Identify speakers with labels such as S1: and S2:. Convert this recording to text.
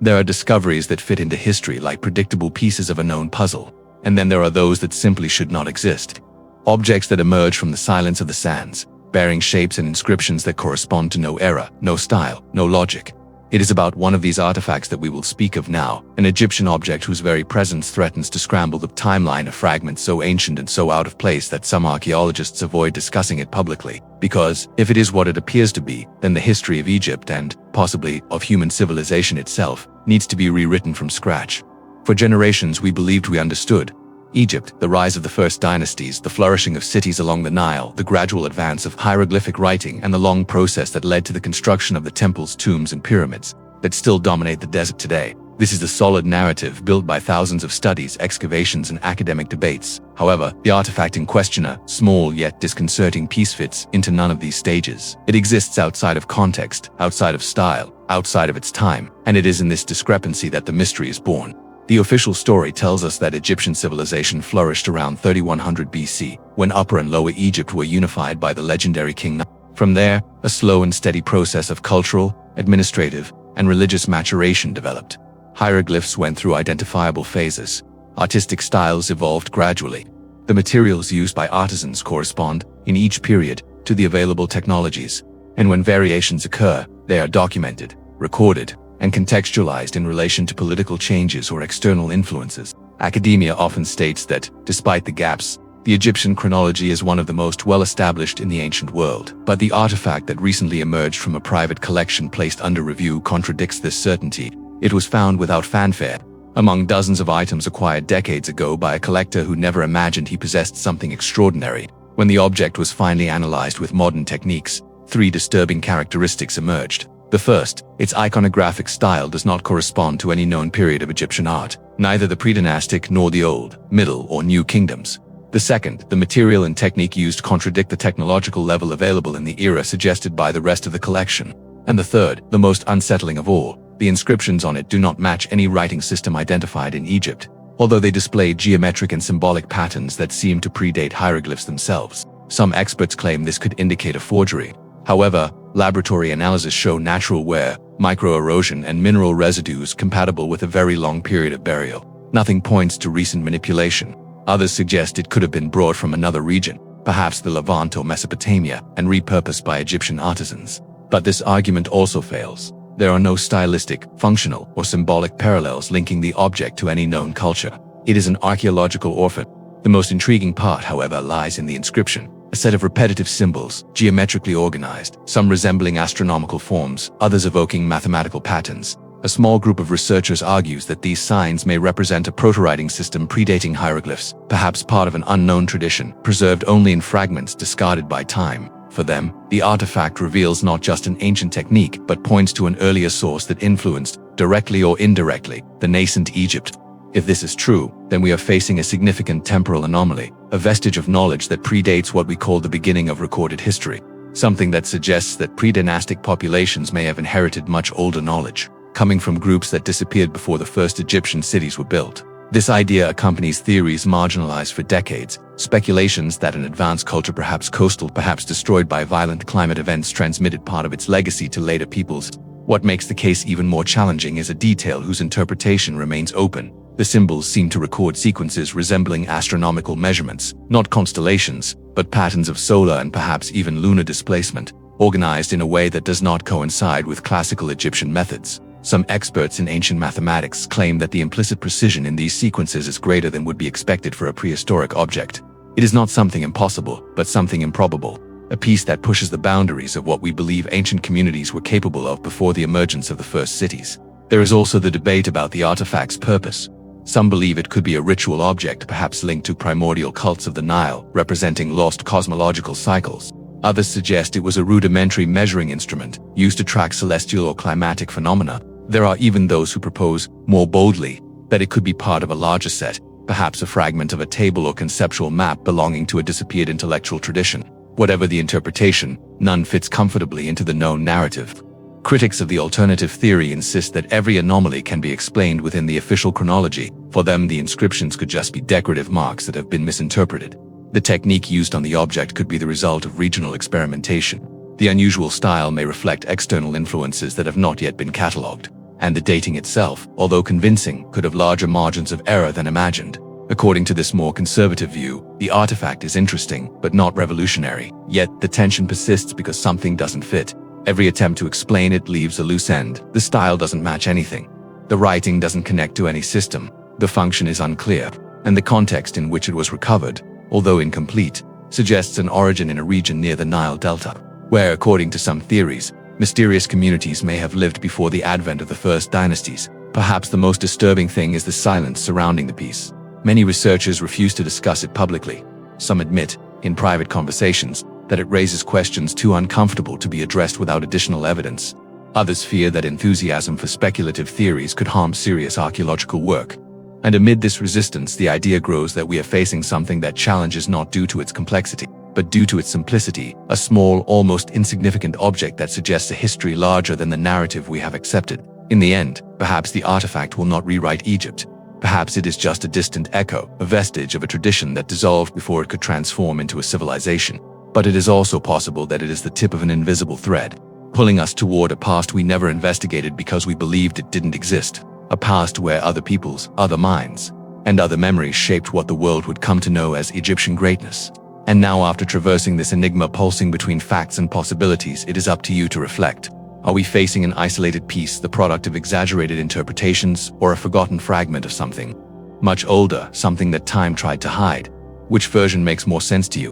S1: There are discoveries that fit into history like predictable pieces of a known puzzle, and then there are those that simply should not exist. Objects that emerge from the silence of the sands, bearing shapes and inscriptions that correspond to no era, no style, no logic. It is about one of these artifacts that we will speak of now, an Egyptian object whose very presence threatens to scramble the timeline, a fragment so ancient and so out of place that some archaeologists avoid discussing it publicly, because if it is what it appears to be, then the history of Egypt and, possibly, of human civilization itself, needs to be rewritten from scratch. For generations we believed we understood Egypt, the rise of the first dynasties, the flourishing of cities along the Nile, the gradual advance of hieroglyphic writing, and the long process that led to the construction of the temples, tombs, and pyramids that still dominate the desert today. This is the solid narrative built by thousands of studies, excavations, and academic debates. However, the artifact in question, a small yet disconcerting piece, fits into none of these stages. It exists outside of context, outside of style, outside of its time, and it is in this discrepancy that the mystery is born. The official story tells us that Egyptian civilization flourished around 3100 BC, when Upper and Lower Egypt were unified by the legendary King. From there, a slow and steady process of cultural, administrative, and religious maturation developed. Hieroglyphs went through identifiable phases. Artistic styles evolved gradually. The materials used by artisans correspond, in each period, to the available technologies, and when variations occur, they are documented, recorded, and contextualized in relation to political changes or external influences. Academia often states that, despite the gaps, the Egyptian chronology is one of the most well-established in the ancient world. But the artifact that recently emerged from a private collection placed under review contradicts this certainty. It was found without fanfare, among dozens of items acquired decades ago by a collector who never imagined he possessed something extraordinary. When the object was finally analyzed with modern techniques, three disturbing characteristics emerged. The first, its iconographic style does not correspond to any known period of Egyptian art, neither the pre-dynastic nor the Old, Middle, or New Kingdoms. The second, the material and technique used contradict the technological level available in the era suggested by the rest of the collection. And the third, the most unsettling of all, the inscriptions on it do not match any writing system identified in Egypt, although they display geometric and symbolic patterns that seem to predate hieroglyphs themselves. Some experts claim this could indicate a forgery. However, laboratory analyses show natural wear, micro-erosion, and mineral residues compatible with a very long period of burial. Nothing points to recent manipulation. Others suggest it could have been brought from another region, perhaps the Levant or Mesopotamia, and repurposed by Egyptian artisans. But this argument also fails. There are no stylistic, functional, or symbolic parallels linking the object to any known culture. It is an archaeological orphan. The most intriguing part, however, lies in the inscription. A set of repetitive symbols, geometrically organized, some resembling astronomical forms, others evoking mathematical patterns. A small group of researchers argues that these signs may represent a proto-writing system predating hieroglyphs, perhaps part of an unknown tradition, preserved only in fragments discarded by time. For them, the artifact reveals not just an ancient technique, but points to an earlier source that influenced, directly or indirectly, the nascent Egypt. If this is true, then we are facing a significant temporal anomaly, a vestige of knowledge that predates what we call the beginning of recorded history, something that suggests that pre-dynastic populations may have inherited much older knowledge, coming from groups that disappeared before the first Egyptian cities were built. This idea accompanies theories marginalized for decades, speculations that an advanced culture, perhaps coastal, perhaps destroyed by violent climate events, transmitted part of its legacy to later peoples. What makes the case even more challenging is a detail whose interpretation remains open. The symbols seem to record sequences resembling astronomical measurements, not constellations, but patterns of solar and perhaps even lunar displacement, organized in a way that does not coincide with classical Egyptian methods. Some experts in ancient mathematics claim that the implicit precision in these sequences is greater than would be expected for a prehistoric object. It is not something impossible, but something improbable, a piece that pushes the boundaries of what we believe ancient communities were capable of before the emergence of the first cities. There is also the debate about the artifact's purpose. Some believe it could be a ritual object, perhaps linked to primordial cults of the Nile, representing lost cosmological cycles. Others suggest it was a rudimentary measuring instrument, used to track celestial or climatic phenomena. There are even those who propose, more boldly, that it could be part of a larger set, perhaps a fragment of a table or conceptual map belonging to a disappeared intellectual tradition. Whatever the interpretation, none fits comfortably into the known narrative. Critics of the alternative theory insist that every anomaly can be explained within the official chronology. For them, the inscriptions could just be decorative marks that have been misinterpreted. The technique used on the object could be the result of regional experimentation. The unusual style may reflect external influences that have not yet been catalogued. And the dating itself, although convincing, could have larger margins of error than imagined. According to this more conservative view, the artifact is interesting, but not revolutionary. Yet, the tension persists because something doesn't fit. Every attempt to explain it leaves a loose end. The style doesn't match anything. The writing doesn't connect to any system. The function is unclear. And the context in which it was recovered, although incomplete, suggests an origin in a region near the Nile Delta, where, according to some theories, mysterious communities may have lived before the advent of the first dynasties. Perhaps the most disturbing thing is the silence surrounding the piece. Many researchers refuse to discuss it publicly. Some admit, in private conversations, that it raises questions too uncomfortable to be addressed without additional evidence. Others fear that enthusiasm for speculative theories could harm serious archaeological work. And amid this resistance, the idea grows that we are facing something that challenges not due to its complexity, but due to its simplicity, a small, almost insignificant object that suggests a history larger than the narrative we have accepted. In the end, perhaps the artifact will not rewrite Egypt. Perhaps it is just a distant echo, a vestige of a tradition that dissolved before it could transform into a civilization. But it is also possible that it is the tip of an invisible thread, pulling us toward a past we never investigated because we believed it didn't exist. A past where other peoples, other minds, and other memories shaped what the world would come to know as Egyptian greatness. And now, after traversing this enigma pulsing between facts and possibilities, it is up to you to reflect. Are we facing an isolated piece, the product of exaggerated interpretations, or a forgotten fragment of something much older, something that time tried to hide? Which version makes more sense to you?